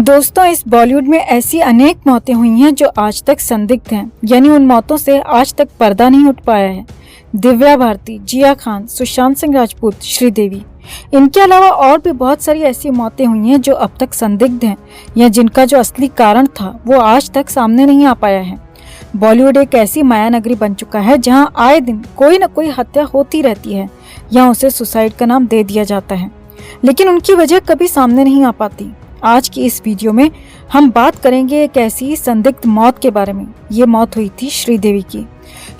दोस्तों, इस बॉलीवुड में ऐसी अनेक मौतें हुई हैं जो आज तक संदिग्ध हैं, यानी उन मौतों से आज तक पर्दा नहीं उठ पाया है। दिव्या भारती, जिया खान, सुशांत सिंह राजपूत, श्रीदेवी, इनके अलावा और भी बहुत सारी ऐसी मौतें हुई हैं जो अब तक संदिग्ध हैं या जिनका जो असली कारण था वो आज तक सामने नहीं आ पाया है। बॉलीवुड एक ऐसी माया नगरी बन चुका है जहां आए दिन कोई न कोई हत्या होती रहती है या उसे सुसाइड का नाम दे दिया जाता है, लेकिन उनकी वजह कभी सामने नहीं आ पाती। आज की इस वीडियो में हम बात करेंगे एक ऐसी संदिग्ध मौत के बारे में। ये मौत हुई थी श्रीदेवी की।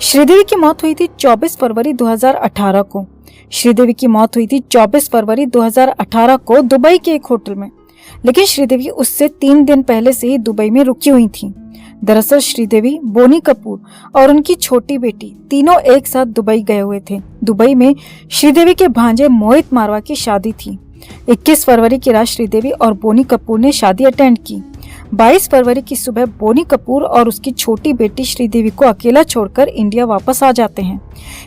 श्रीदेवी की मौत हुई थी 24 फरवरी 2018 को। श्रीदेवी की मौत हुई थी 24 फरवरी 2018 को दुबई के एक होटल में, लेकिन श्रीदेवी उससे 3 दिन पहले से ही दुबई में रुकी हुई थी। दरअसल श्रीदेवी, बोनी कपूर और उनकी छोटी बेटी तीनों एक साथ दुबई गए हुए थे। दुबई में श्रीदेवी के भांजे मोहित मारवा की शादी थी। 21 फरवरी की रात श्रीदेवी और बोनी कपूर ने शादी अटेंड की। 22 फरवरी की सुबह बोनी कपूर और उसकी छोटी बेटी श्रीदेवी को अकेला छोड़कर इंडिया वापस आ जाते हैं।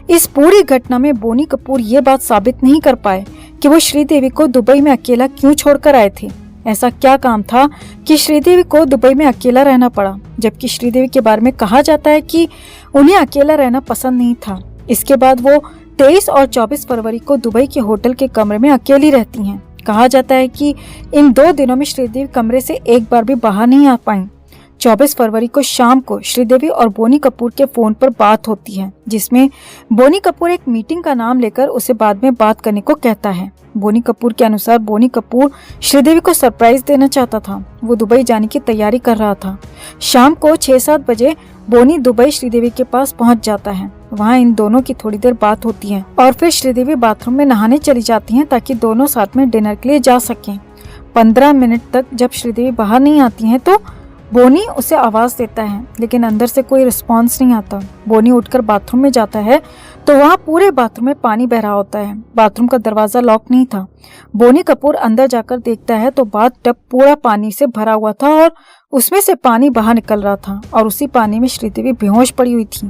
इस पूरी घटना में बोनी कपूर ये बात साबित नहीं कर पाए कि वो श्रीदेवी को दुबई में अकेला क्यों छोड़कर आए थे। ऐसा क्या काम था कि श्रीदेवी को दुबई में अकेला रहना पड़ा, जबकि श्रीदेवी के बारे में कहा जाता है कि उन्हें अकेला रहना पसंद नहीं था। इसके बाद वो 23 और 24 फरवरी को दुबई के होटल के कमरे में अकेली रहती हैं। कहा जाता है कि इन 2 दिनों में श्रीदेवी कमरे से एक बार भी बाहर नहीं आ पाई। 24 फरवरी को शाम को श्रीदेवी और बोनी कपूर के फोन पर बात होती है, जिसमें बोनी कपूर एक मीटिंग का नाम लेकर उसे बाद में बात करने को कहता है। बोनी कपूर के अनुसार बोनी कपूर श्रीदेवी को सरप्राइज देना चाहता था। वो दुबई जाने की तैयारी कर रहा था। शाम को 6-7 बजे बोनी दुबई श्रीदेवी के पास पहुंच जाता है। वहां इन दोनों की थोड़ी देर बात होती है और फिर श्रीदेवी बाथरूम में नहाने चली जाती हैं ताकि दोनों साथ में डिनर के लिए जा सकें। 15 मिनट तक जब श्रीदेवी बाहर नहीं आती हैं तो बोनी उसे आवाज देता है, लेकिन अंदर से कोई रिस्पॉन्स नहीं आता। बोनी उठकर बाथरूम में जाता है तो वहाँ पूरे बाथरूम में पानी बह रहा होता है। बाथरूम का दरवाजा लॉक नहीं था। बोनी कपूर अंदर जाकर देखता है तो बाथ टब पूरा पानी से भरा हुआ था और उसमें से पानी बाहर निकल रहा था और उसी पानी में श्रीदेवी बेहोश पड़ी हुई थी।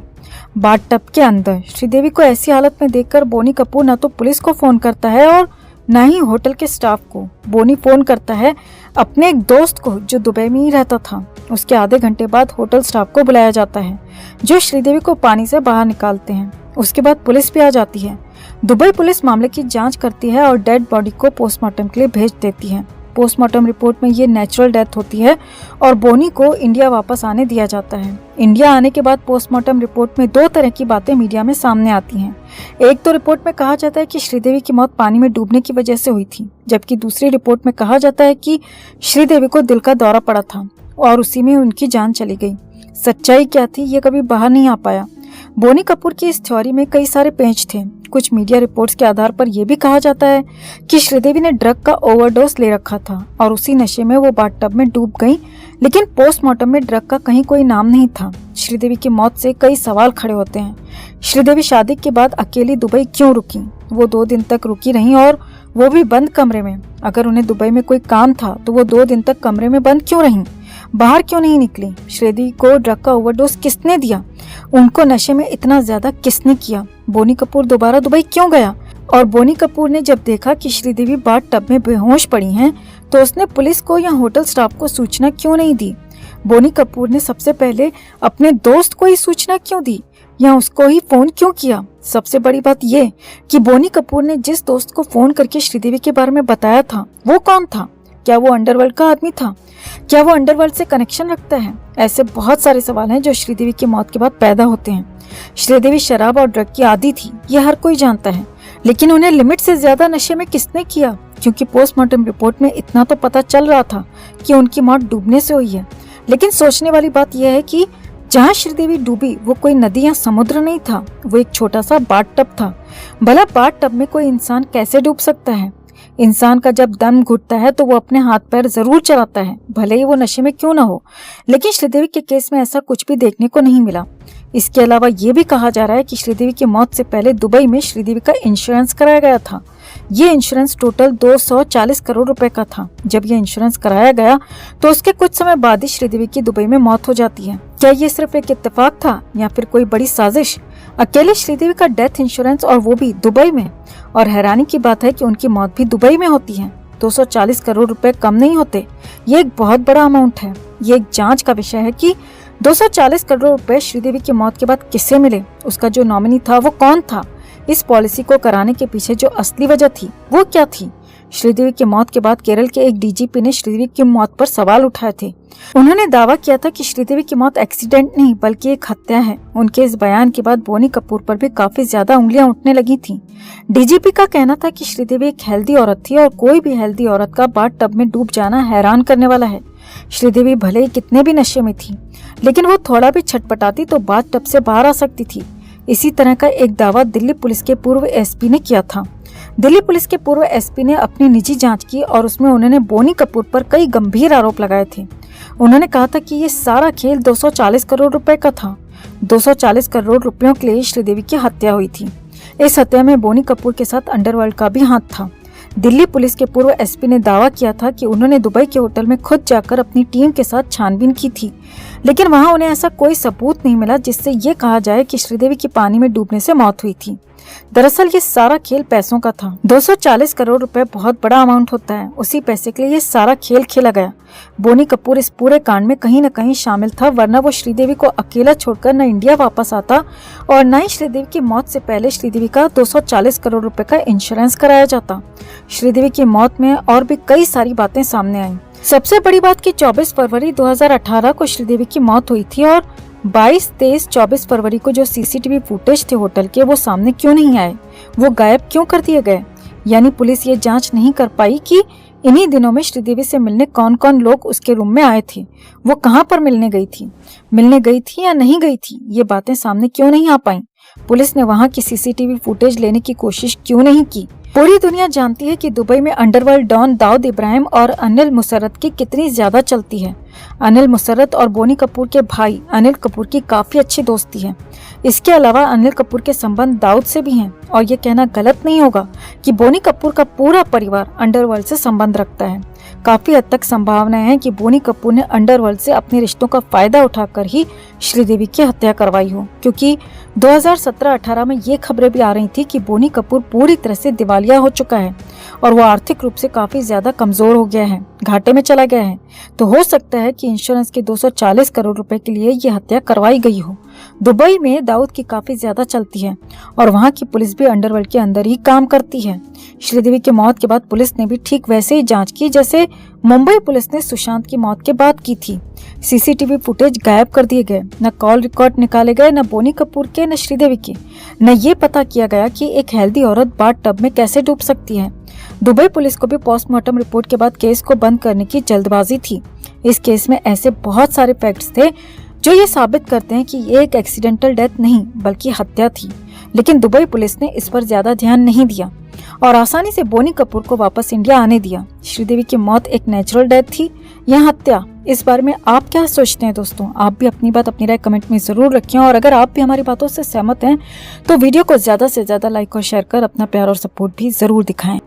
बाथ टब के अंदर श्रीदेवी को ऐसी हालत में देखकर बोनी कपूर न तो पुलिस को फोन करता है और न ही होटल के स्टाफ को। बोनी फोन करता है अपने एक दोस्त को जो दुबई में ही रहता था। उसके आधे घंटे बाद होटल स्टाफ को बुलाया जाता है जो श्रीदेवी को पानी से बाहर निकालते हैं। उसके बाद पुलिस भी आ जाती है। दुबई पुलिस मामले की जांच करती है और डेड बॉडी को पोस्टमार्टम के लिए भेज देती है। पोस्टमार्टम रिपोर्ट में ये नेचुरल डेथ होती है और बोनी को इंडिया वापस आने दिया जाता है। इंडिया आने के बाद पोस्टमार्टम रिपोर्ट में 2 तरह की बातें मीडिया में सामने आती हैं। एक तो रिपोर्ट में कहा जाता है कि श्रीदेवी की मौत पानी में डूबने की वजह से हुई थी, जबकि दूसरी रिपोर्ट में कहा जाता है कि श्रीदेवी को दिल का दौरा पड़ा था और उसी में उनकी जान चली गई। सच्चाई क्या थी ये कभी बाहर नहीं आ पाया। बोनी कपूर की इस थ्योरी में कई सारे पेंच थे। कुछ मीडिया रिपोर्ट्स के आधार पर यह भी कहा जाता है कि श्रीदेवी ने ड्रग का ओवरडोज ले रखा था और उसी नशे में वो बाथटब में डूब गई, लेकिन पोस्टमार्टम में ड्रग का कहीं कोई नाम नहीं था। श्रीदेवी की मौत से कई सवाल खड़े होते हैं। श्रीदेवी शादी के बाद अकेली दुबई क्यों रुकी? वो 2 दिन तक रुकी रही और वो भी बंद कमरे में। अगर उन्हें दुबई में कोई काम था तो वो 2 दिन तक कमरे में बंद क्यों रही? बाहर क्यों नहीं निकली? श्रीदेवी को ड्रग का ओवरडोज किसने दिया? उनको नशे में इतना ज्यादा किसने किया? बोनी कपूर दोबारा दुबई क्यों गया? और बोनी कपूर ने जब देखा कि श्रीदेवी बाथटब में बेहोश पड़ी हैं, तो उसने पुलिस को या होटल स्टाफ को सूचना क्यों नहीं दी? बोनी कपूर ने सबसे पहले अपने दोस्त को ही सूचना क्यों दी या उसको ही फोन क्यों किया? सबसे बड़ी बात ये कि बोनी कपूर ने जिस दोस्त को फोन करके श्रीदेवी के बारे में बताया था वो कौन था? क्या वो अंडरवर्ल्ड का आदमी था? क्या वो अंडरवर्ल्ड से कनेक्शन रखता है? ऐसे बहुत सारे सवाल हैं जो श्रीदेवी की मौत के बाद पैदा होते हैं। श्रीदेवी शराब और ड्रग की आदी थी, ये हर कोई जानता है, लेकिन उन्हें लिमिट से ज्यादा नशे में किसने किया? क्योंकि पोस्टमार्टम रिपोर्ट में इतना तो पता चल रहा था कि उनकी मौत डूबने से हुई है, लेकिन सोचने वाली बात यह है कि जहाँ श्रीदेवी डूबी वो कोई नदी या समुद्र नहीं था, वो एक छोटा सा बाथटब था। भला बाथटब में कोई इंसान कैसे डूब सकता है? इंसान का जब दम घुटता है तो वो अपने हाथ पैर जरूर चलाता है, भले ही वो नशे में क्यों ना हो। लेकिन श्रीदेवी के केस में ऐसा कुछ भी देखने को नहीं मिला। इसके अलावा ये भी कहा जा रहा है कि श्रीदेवी की मौत से पहले दुबई में श्रीदेवी का इंश्योरेंस कराया गया था। ये इंश्योरेंस टोटल 240 करोड़ रुपए का था। जब ये इंश्योरेंस कराया गया तो उसके कुछ समय बाद ही श्रीदेवी की दुबई में मौत हो जाती है। क्या ये सिर्फ एक इत्तेफाक था या फिर कोई बड़ी साजिश? अकेले श्रीदेवी का डेथ इंश्योरेंस और वो भी दुबई में। और हैरानी की बात है कि उनकी मौत भी दुबई में होती है। 240 करोड़ रुपए कम नहीं होते। ये एक बहुत बड़ा अमाउंट है। ये एक जांच का विषय है कि 240 करोड़ रुपए श्रीदेवी की मौत के बाद किससे मिले, उसका जो नॉमिनी था वो कौन था, इस पॉलिसी को कराने के पीछे जो असली वजह थी वो क्या थी। श्रीदेवी की मौत के बाद केरल के एक डीजीपी ने श्रीदेवी की मौत पर सवाल उठाए थे। उन्होंने दावा किया था कि श्रीदेवी की मौत एक्सीडेंट नहीं बल्कि एक हत्या है। उनके इस बयान के बाद बोनी कपूर पर भी काफी ज्यादा उंगलियां उठने लगी थीं। डीजीपी का कहना था कि श्रीदेवी एक हेल्दी औरत थी और कोई भी हेल्दी औरत का बाथ टब में डूब जाना हैरान करने वाला है। श्रीदेवी भले ही कितने भी नशे में थी, लेकिन वो थोड़ा भी छटपटाती तो बाथ टब से बाहर आ सकती थी। इसी तरह का एक दावा दिल्ली पुलिस के पूर्व एसपी ने किया था। दिल्ली पुलिस के पूर्व एसपी ने अपनी निजी जांच की और उसमें उन्होंने बोनी कपूर पर कई गंभीर आरोप लगाए थे। उन्होंने कहा था कि ये सारा खेल 240 करोड़ रुपए का था। 240 करोड़ रुपयों के लिए श्रीदेवी की हत्या हुई थी। इस हत्या में बोनी कपूर के साथ अंडरवर्ल्ड का भी हाथ था। दिल्ली पुलिस के पूर्व एसपी ने दावा किया था कि उन्होंने दुबई के होटल में खुद जाकर अपनी टीम के साथ छानबीन की थी, लेकिन वहां उन्हें ऐसा कोई सबूत नहीं मिला जिससे ये कहा जाए कि श्रीदेवी की पानी में डूबने से मौत हुई थी। दरअसल ये सारा खेल पैसों का था। 240 करोड़ रुपए बहुत बड़ा अमाउंट होता है। उसी पैसे के लिए ये सारा खेल खेला गया। बोनी कपूर इस पूरे कांड में कहीं न कहीं शामिल था, वरना वो श्रीदेवी को अकेला छोड़कर न इंडिया वापस आता और न ही श्रीदेवी की मौत से पहले श्रीदेवी का 240 करोड़ रुपए का इंश्योरेंस कराया जाता। श्रीदेवी की मौत में और भी कई सारी बातें सामने आई। सबसे बड़ी बात कि 24 फरवरी 2018 को श्रीदेवी की मौत हुई थी और 22, 23, 24 फरवरी को जो सीसीटीवी फुटेज थे होटल के वो सामने क्यों नहीं आए, वो गायब क्यों कर दिए गए। यानी पुलिस ये जांच नहीं कर पाई कि इन्हीं दिनों में श्रीदेवी से मिलने कौन कौन लोग उसके रूम में आए थे, वो कहां पर मिलने गई थी या नहीं गई थी। ये बातें सामने क्यों नहीं आ पाई। पुलिस ने वहां की सीसीटीवी फुटेज लेने की कोशिश क्यों नहीं की। पूरी दुनिया जानती है कि दुबई में अंडरवर्ल्ड डॉन दाऊद इब्राहिम और अनिल मुसर्रत की कितनी ज्यादा चलती है। अनिल मुसर्रत और बोनी कपूर के भाई अनिल कपूर की काफी अच्छी दोस्ती है। इसके अलावा अनिल कपूर के संबंध दाऊद से भी हैं और ये कहना गलत नहीं होगा कि बोनी कपूर का पूरा परिवार अंडरवर्ल्ड से संबंध रखता है। काफी हद तक संभावना है कि बोनी कपूर ने अंडरवर्ल्ड से अपने रिश्तों का फायदा उठाकर ही श्रीदेवी की हत्या करवाई हो, क्योंकि 2017-18 में ये खबरें भी आ रही थी कि बोनी कपूर पूरी तरह से दिवालिया हो चुका है और वो आर्थिक रूप से काफी ज्यादा कमजोर हो गया है, घाटे में चला गया है। तो हो सकता है कि इंश्योरेंस के 240 करोड़ रुपए के लिए ये हत्या करवाई गई हो। दुबई में दाऊद की काफी ज्यादा चलती है और वहाँ की पुलिस भी अंडरवर्ल्ड के अंदर ही काम करती है। श्रीदेवी की मौत के बाद पुलिस ने भी ठीक वैसे ही जांच की जैसे मुंबई पुलिस ने सुशांत की मौत के बाद की थी। सीसीटीवी फुटेज गायब कर दिए गए, न कॉल रिकॉर्ड निकाले गए, न बोनी कपूर के न श्रीदेवी के, न ये पता किया गया कि एक हेल्दी औरत बाथ टब में कैसे डूब सकती है। दुबई पुलिस को भी पोस्टमार्टम रिपोर्ट के बाद केस को बंद करने की जल्दबाजी थी। इस केस में ऐसे बहुत सारे फैक्ट्स थे जो ये साबित करते हैं कि ये एक एक्सीडेंटल डेथ नहीं बल्कि हत्या थी, लेकिन दुबई पुलिस ने इस पर ज्यादा ध्यान नहीं दिया और आसानी से बोनी कपूर को वापस इंडिया आने दिया। श्रीदेवी की मौत एक नेचुरल डेथ थी या हत्या, इस बारे में आप क्या सोचते हैं दोस्तों? आप भी अपनी बात अपनी राय कमेंट में जरूर रखें और अगर आप भी हमारी बातों से सहमत हैं तो वीडियो को ज्यादा से ज्यादा लाइक और शेयर कर अपना प्यार और सपोर्ट भी जरूर दिखाएं।